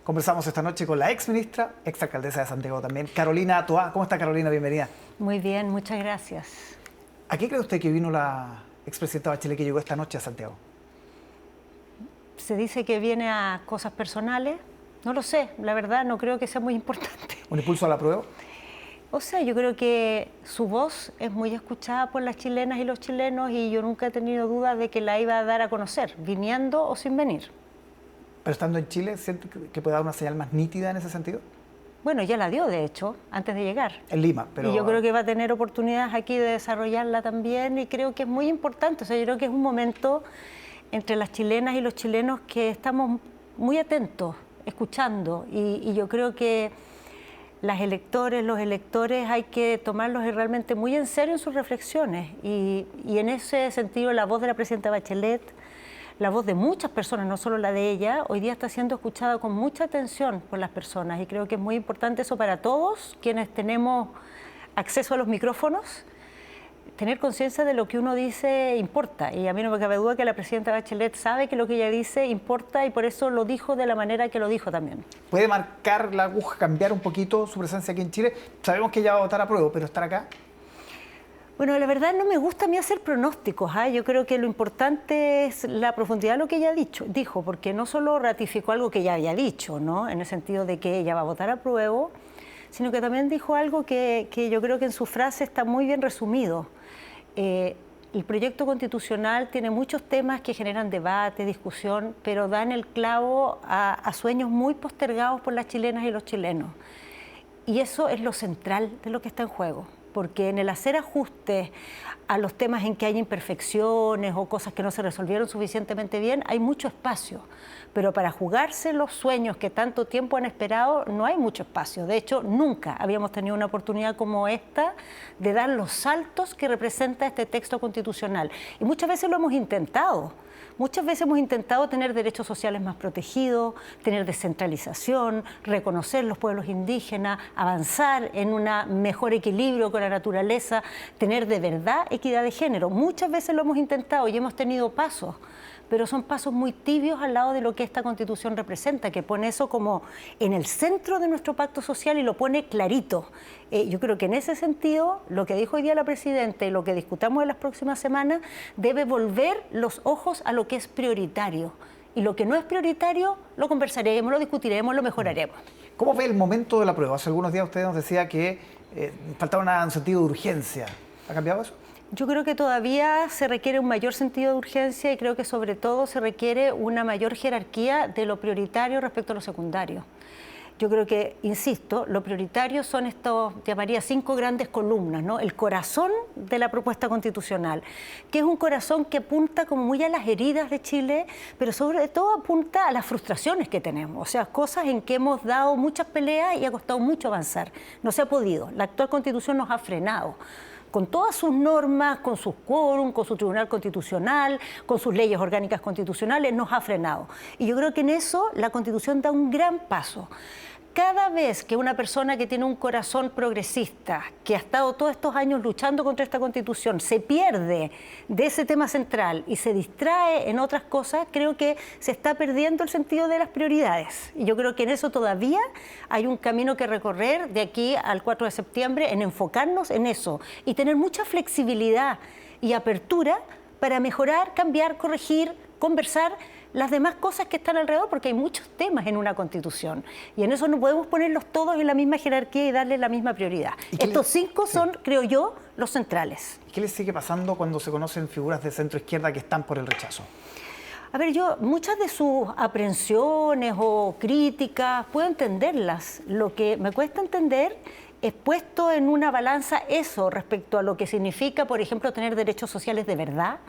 Conversamos esta noche con la exministra, exalcaldesa de Santiago también, Carolina Toá. ¿Cómo está, Carolina? Bienvenida. Muy bien, muchas gracias. ¿A qué cree usted que vino la expresidenta Bachelet que llegó esta noche a Santiago? Se dice que viene a cosas personales. No lo sé, la verdad no creo que sea muy importante. ¿Un impulso al apruebo? O sea, yo creo que su voz es muy escuchada por las chilenas y los chilenos y yo nunca he tenido dudas de que la iba a dar a conocer, viniendo o sin venir. ¿Pero estando en Chile, siente que puede dar una señal más nítida en ese sentido? Bueno, ya la dio, de hecho, antes de llegar. En Lima, pero... Y yo creo que va a tener oportunidades aquí de desarrollarla también y creo que es muy importante. O sea, yo creo que es un momento entre las chilenas y los chilenos que estamos muy atentos, escuchando. Y yo creo que los electores hay que tomarlos realmente muy en serio en sus reflexiones. Y en ese sentido, la voz de la presidenta Bachelet, la voz de muchas personas, no solo la de ella, hoy día está siendo escuchada con mucha atención por las personas y creo que es muy importante eso para todos quienes tenemos acceso a los micrófonos, tener conciencia de lo que uno dice importa. Y a mí no me cabe duda que la presidenta Bachelet sabe que lo que ella dice importa y por eso lo dijo de la manera que lo dijo también. ¿Puede marcar la aguja, cambiar un poquito su presencia aquí en Chile? Sabemos que ella va a votar a prueba, pero estar acá... Bueno, la verdad no me gusta a mí hacer pronósticos. Yo creo que lo importante es la profundidad de lo que ella dijo, porque no solo ratificó algo que ya había dicho, ¿no? En el sentido de que ella va a votar a prueba, sino que también dijo algo que yo creo que en su frase está muy bien resumido. El proyecto constitucional tiene muchos temas que generan debate, discusión, pero dan el clavo a sueños muy postergados por las chilenas y los chilenos. Y eso es lo central de lo que está en juego. Porque en el hacer ajustes a los temas en que hay imperfecciones o cosas que no se resolvieron suficientemente bien, hay mucho espacio. Pero para jugarse los sueños que tanto tiempo han esperado, no hay mucho espacio. De hecho, nunca habíamos tenido una oportunidad como esta de dar los saltos que representa este texto constitucional. Y muchas veces lo hemos intentado. Muchas veces hemos intentado tener derechos sociales más protegidos, tener descentralización, reconocer los pueblos indígenas, avanzar en un mejor equilibrio con la naturaleza, tener de verdad equidad de género. Muchas veces lo hemos intentado y hemos tenido pasos, pero son pasos muy tibios al lado de lo que esta Constitución representa, que pone eso como en el centro de nuestro pacto social y lo pone clarito. Yo creo que en ese sentido, lo que dijo hoy día la Presidenta y lo que discutamos en las próximas semanas, debe volver los ojos a lo que es prioritario. Y lo que no es prioritario, lo conversaremos, lo discutiremos, lo mejoraremos. ¿Cómo ve el momento de la prueba? Hace algunos días usted nos decía que faltaba un sentido de urgencia. ¿Ha cambiado eso? Yo creo que todavía se requiere un mayor sentido de urgencia y creo que sobre todo se requiere una mayor jerarquía de lo prioritario respecto a lo secundario. Yo creo que, insisto, lo prioritario son estos, llamaría 5 grandes columnas, ¿no? El corazón de la propuesta constitucional, que es un corazón que apunta como muy a las heridas de Chile, pero sobre todo apunta a las frustraciones que tenemos, o sea, cosas en que hemos dado muchas peleas y ha costado mucho avanzar. No se ha podido, la actual Constitución nos ha frenado. Con todas sus normas, con sus quórum, con su Tribunal Constitucional, con sus leyes orgánicas constitucionales, nos ha frenado. Y yo creo que en eso la Constitución da un gran paso. Cada vez que una persona que tiene un corazón progresista, que ha estado todos estos años luchando contra esta Constitución, se pierde de ese tema central y se distrae en otras cosas, creo que se está perdiendo el sentido de las prioridades. Y yo creo que en eso todavía hay un camino que recorrer de aquí al 4 de septiembre, en enfocarnos en eso y tener mucha flexibilidad y apertura para mejorar, cambiar, corregir, conversar las demás cosas que están alrededor, porque hay muchos temas en una Constitución y en eso no podemos ponerlos todos en la misma jerarquía y darle la misma prioridad. Estos 5 son, creo yo, los centrales. ¿Qué les sigue pasando cuando se conocen figuras de centro izquierda que están por el rechazo? A ver, yo muchas de sus aprensiones o críticas puedo entenderlas. Lo que me cuesta entender es puesto en una balanza eso respecto a lo que significa, por ejemplo, tener derechos sociales de verdad.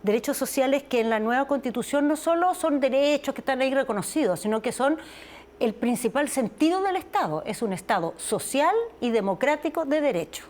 Derechos sociales que en la nueva Constitución no solo son derechos que están ahí reconocidos, sino que son el principal sentido del Estado. Es un Estado social y democrático de derecho.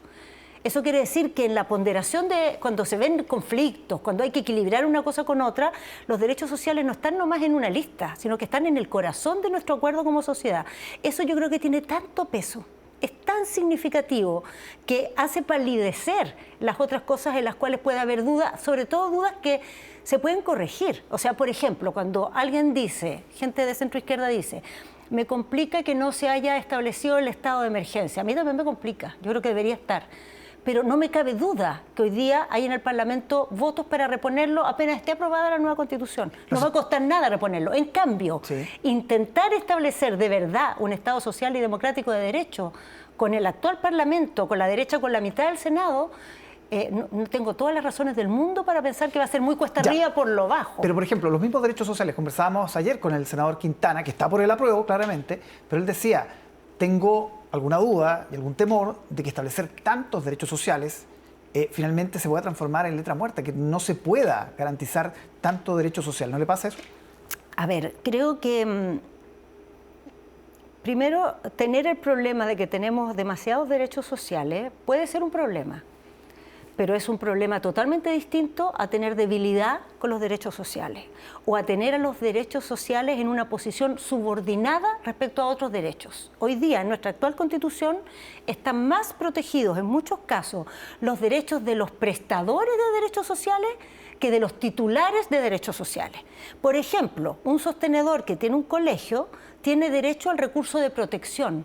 Eso quiere decir que en la ponderación de cuando se ven conflictos, cuando hay que equilibrar una cosa con otra, los derechos sociales no están nomás en una lista, sino que están en el corazón de nuestro acuerdo como sociedad. Eso yo creo que tiene tanto peso. Es tan significativo que hace palidecer las otras cosas en las cuales puede haber dudas, sobre todo dudas que se pueden corregir. O sea, por ejemplo, cuando alguien dice, gente de centro izquierda dice, Me complica que no se haya establecido el estado de emergencia. A mí también me complica, yo creo que debería estar. Pero no me cabe duda que hoy día hay en el Parlamento votos para reponerlo apenas esté aprobada la nueva Constitución. No va a costar nada reponerlo. En cambio, intentar establecer de verdad un Estado social y democrático de derecho con el actual Parlamento, con la derecha, con la mitad del Senado, no tengo todas las razones del mundo para pensar que va a ser muy cuesta arriba por lo bajo. Pero, por ejemplo, los mismos derechos sociales, conversábamos ayer con el senador Quintana, que está por el apruebo, claramente, pero él decía, tengo alguna duda y algún temor de que establecer tantos derechos sociales finalmente se pueda transformar en letra muerta, que no se pueda garantizar tanto derecho social. ¿No le pasa eso? A ver, creo que primero, tener el problema de que tenemos demasiados derechos sociales puede ser un problema, pero es un problema totalmente distinto a tener debilidad con los derechos sociales o a tener a los derechos sociales en una posición subordinada respecto a otros derechos. Hoy día en nuestra actual Constitución están más protegidos en muchos casos los derechos de los prestadores de derechos sociales que de los titulares de derechos sociales. Por ejemplo, un sostenedor que tiene un colegio tiene derecho al recurso de protección.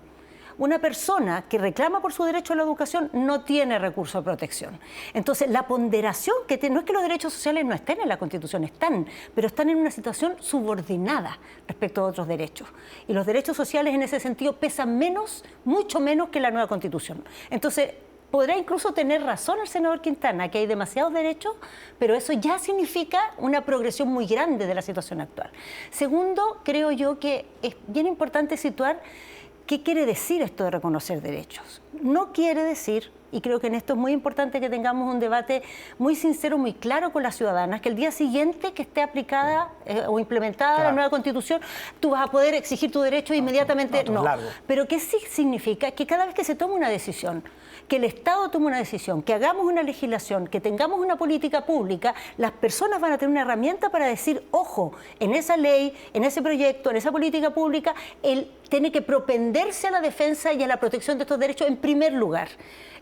Una persona que reclama por su derecho a la educación no tiene recurso de protección. Entonces, la ponderación que tiene, no es que los derechos sociales no estén en la Constitución, están, pero están en una situación subordinada respecto a otros derechos. Y los derechos sociales en ese sentido pesan menos, mucho menos que la nueva Constitución. Entonces, podrá incluso tener razón el senador Quintana, que hay demasiados derechos, pero eso ya significa una progresión muy grande de la situación actual. Segundo, creo yo que es bien importante situar ¿qué quiere decir esto de reconocer derechos? No quiere decir, y creo que en esto es muy importante que tengamos un debate muy sincero, muy claro con las ciudadanas, que el día siguiente que esté aplicada o implementada la nueva Constitución, tú vas a poder exigir tu derecho inmediatamente. No. Pero ¿qué sí significa? Que cada vez que se toma una decisión, que el Estado tome una decisión, que hagamos una legislación, que tengamos una política pública, las personas van a tener una herramienta para decir, ojo, en esa ley, en ese proyecto, en esa política pública, él tiene que propenderse a la defensa y a la protección de estos derechos en primer lugar.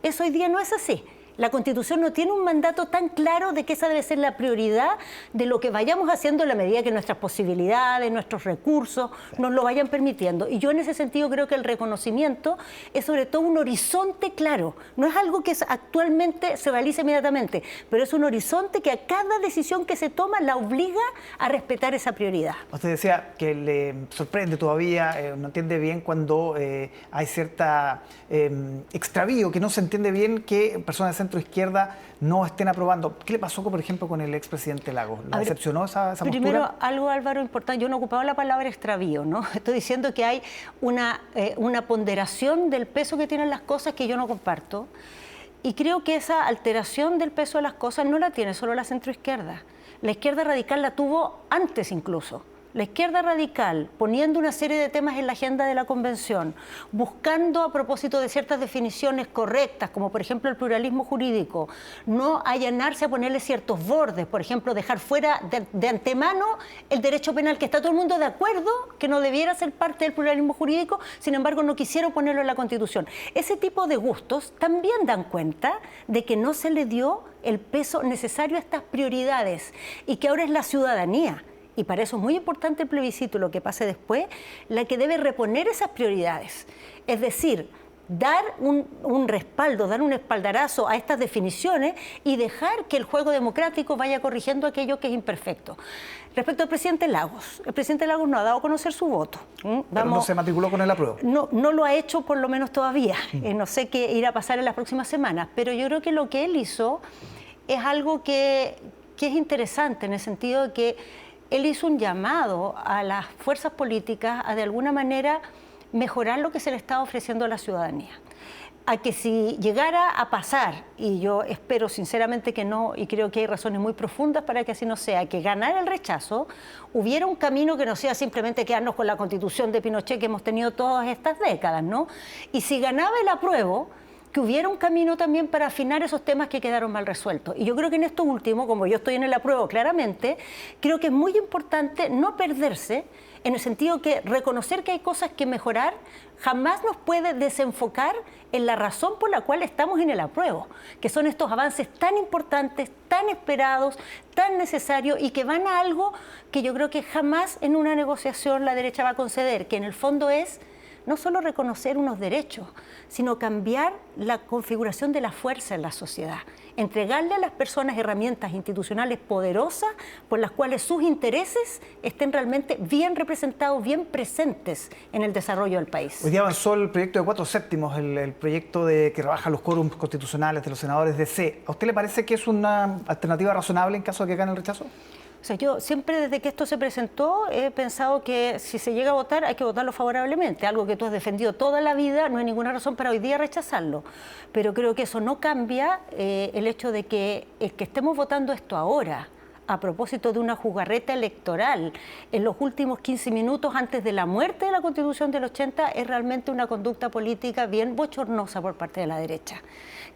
Eso hoy día no es así. La Constitución no tiene un mandato tan claro de que esa debe ser la prioridad de lo que vayamos haciendo en la medida que nuestras posibilidades, nuestros recursos nos lo vayan permitiendo. Y yo en ese sentido creo que el reconocimiento es sobre todo un horizonte claro. No es algo que actualmente se realice inmediatamente, pero es un horizonte que a cada decisión que se toma la obliga a respetar esa prioridad. Usted decía que le sorprende todavía, no entiende bien cuando hay cierta extravío, que no se entiende bien que personas de centro izquierda no estén aprobando. ¿Qué le pasó, por ejemplo, con el expresidente Lagos? ¿Le decepcionó esa postura? Primero, algo, Álvaro, importante. Yo no ocupaba la palabra extravío, ¿no? Estoy diciendo que hay una ponderación del peso que tienen las cosas que yo no comparto. Y creo que esa alteración del peso de las cosas no la tiene solo la centroizquierda. La izquierda radical la tuvo antes incluso. La izquierda radical, poniendo una serie de temas en la agenda de la Convención, buscando a propósito de ciertas definiciones correctas, como por ejemplo el pluralismo jurídico, no allanarse a ponerle ciertos bordes, por ejemplo, dejar fuera de antemano el derecho penal, que está todo el mundo de acuerdo que no debiera ser parte del pluralismo jurídico, sin embargo no quisieron ponerlo en la Constitución. Ese tipo de gustos también dan cuenta de que no se le dio el peso necesario a estas prioridades y que ahora es la ciudadanía. Y para eso es muy importante el plebiscito, lo que pase después, la que debe reponer esas prioridades. Es decir, dar un respaldo, dar un espaldarazo a estas definiciones y dejar que el juego democrático vaya corrigiendo aquello que es imperfecto. Respecto al presidente Lagos, el presidente Lagos no ha dado a conocer su voto. Pero no se matriculó con el apruebo. No lo ha hecho por lo menos todavía. No sé qué irá a pasar en las próximas semanas, pero yo creo que lo que él hizo es algo que es interesante en el sentido de que él hizo un llamado a las fuerzas políticas a de alguna manera mejorar lo que se le está ofreciendo a la ciudadanía. A que si llegara a pasar, y yo espero sinceramente que no, y creo que hay razones muy profundas para que así no sea, que ganara el rechazo, hubiera un camino que no sea simplemente quedarnos con la Constitución de Pinochet que hemos tenido todas estas décadas, ¿no? Y si ganaba el apruebo, que hubiera un camino también para afinar esos temas que quedaron mal resueltos. Y yo creo que en esto último, como yo estoy en el apruebo claramente, creo que es muy importante no perderse en el sentido que reconocer que hay cosas que mejorar jamás nos puede desenfocar en la razón por la cual estamos en el apruebo, que son estos avances tan importantes, tan esperados, tan necesarios y que van a algo que yo creo que jamás en una negociación la derecha va a conceder, que en el fondo es no solo reconocer unos derechos, sino cambiar la configuración de la fuerza en la sociedad, entregarle a las personas herramientas institucionales poderosas por las cuales sus intereses estén realmente bien representados, bien presentes en el desarrollo del país. Hoy día avanzó el proyecto de 4/7, el proyecto que rebaja los quórums constitucionales de los senadores de C. ¿A usted le parece que es una alternativa razonable en caso de que gane el rechazo? O sea, yo siempre desde que esto se presentó he pensado que si se llega a votar hay que votarlo favorablemente, algo que tú has defendido toda la vida, no hay ninguna razón para hoy día rechazarlo. Pero creo que eso no cambia el hecho de que el que estemos votando esto ahora, a propósito de una jugarreta electoral en los últimos 15 minutos antes de la muerte de la Constitución del 80, es realmente una conducta política bien bochornosa por parte de la derecha.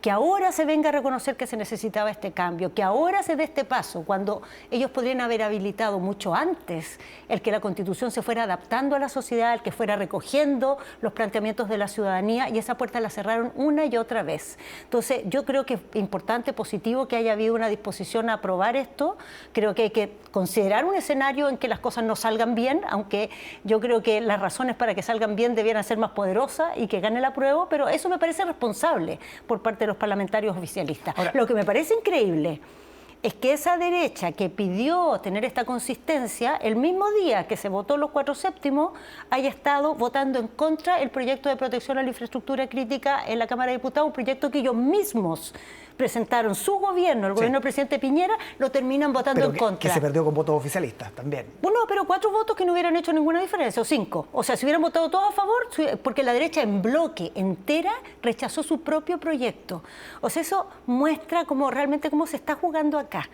Que ahora se venga a reconocer que se necesitaba este cambio, que ahora se dé este paso, cuando ellos podrían haber habilitado mucho antes el que la Constitución se fuera adaptando a la sociedad, el que fuera recogiendo los planteamientos de la ciudadanía, y esa puerta la cerraron una y otra vez. Entonces, yo creo que es importante, positivo que haya habido una disposición a aprobar esto. Creo que hay que considerar un escenario en que las cosas no salgan bien, aunque yo creo que las razones para que salgan bien debieran ser más poderosas y que gane el apruebo, pero eso me parece responsable por parte de los parlamentarios oficialistas. Ahora, lo que me parece increíble es que esa derecha que pidió tener esta consistencia, el mismo día que se votó los 4/7, haya estado votando en contra el proyecto de protección a la infraestructura crítica en la Cámara de Diputados, un proyecto que ellos mismos presentaron, su gobierno, el gobierno del presidente Piñera, lo terminan votando en contra. Que se perdió con votos oficialistas también. Bueno, pero 4 votos que no hubieran hecho ninguna diferencia, o 5. O sea, si hubieran votado todos a favor, porque la derecha en bloque entera rechazó su propio proyecto. O sea, eso muestra realmente cómo se está jugando acá.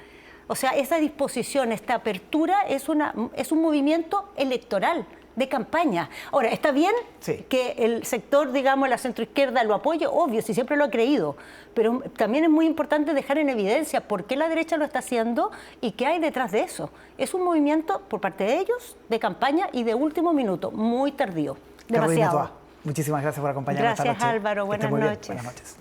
O sea, esa disposición, esta apertura es un movimiento electoral, de campaña. Ahora, está bien que el sector, digamos, la centroizquierda lo apoye, obvio, si siempre lo ha creído, pero también es muy importante dejar en evidencia por qué la derecha lo está haciendo y qué hay detrás de eso. Es un movimiento por parte de ellos, de campaña y de último minuto, muy tardío, demasiado. Muchísimas gracias por acompañarnos esta noche. Gracias, Álvaro, buenas noches. Buenas noches.